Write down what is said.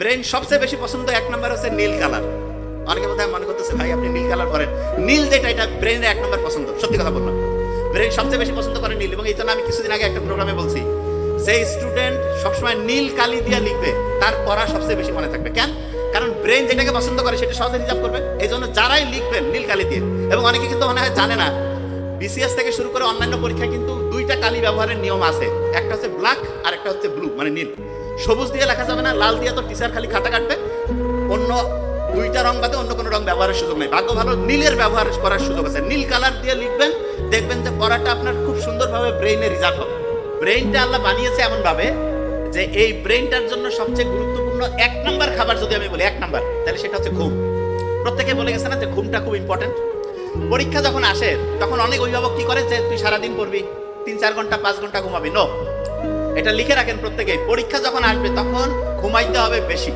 Brain সবচেয়ে বেশি পছন্দ এক নম্বর হচ্ছে নীল কালার। অনেকে বোধহয় মনে করতেছে ভাই আপনি নীল কালার করেন, নীল যেটা এটা ব্রেনের এক নম্বর পছন্দ। সত্যি কথা বললাম, ব্রেন সবচেয়ে বেশি পছন্দ করে নীল। এবং এই জন্য আমি কিছুদিন আগে একটা প্রোগ্রামে বলছি যে স্টুডেন্ট সবসময় নীল কালি দিয়ে লিখবে তার পড়া সবচেয়ে বেশি মনে থাকবে। কেন? কারণ ব্রেন যেটাকে পছন্দ করে সেটা সহজে রিজার্ভ করবে। এই জন্য যারাই লিখবেন নীল কালি দিয়ে, এবং অনেকে কিন্তু মনে হয় জানে না, বিসিএস থেকে শুরু করে অন্যান্য পরীক্ষায় কিন্তু দুইটা কালি ব্যবহারের নিয়ম আছে। একটা হচ্ছে ব্ল্যাক আর একটা হচ্ছে ব্লু, মানে নীল। সবুজ দিয়ে লেখা যাবে না, লাল দিয়ে তো টিচার খালি খাতা কাটবে। অন্য দুইটা রং বাদে অন্য কোনো রং ব্যবহারের সুযোগ নেই। ভাগ্য ভালো নীলের ব্যবহার করার সুযোগ আছে। নীল কালার দিয়ে লিখবেন, দেখবেন যে পড়াটা আপনার খুব সুন্দরভাবে ব্রেইনে রিজার্ভ হবে। ব্রেইনটা আল্লাহ বানিয়েছে এমন ভাবে যে এই ব্রেইনটার জন্য সবচেয়ে গুরুত্বপূর্ণ এক নাম্বার খাবার যদি আমি বলি এক নাম্বার, তাহলে সেটা হচ্ছে ঘুম। প্রত্যেকে বলে গেছে না যে ঘুমটা খুব ইম্পর্টেন্ট। পরীক্ষা যখন আসে তখন অনেক অভিভাবক কি করে যে তুই সারাদিন পড়বি, 3-4 ঘন্টা 5 ঘন্টা ঘুমাবি। নো, এটা লিখে রাখেন প্রত্যেকে, পরীক্ষা যখন আসবে তখন ঘুমাইতে হবে বেশি।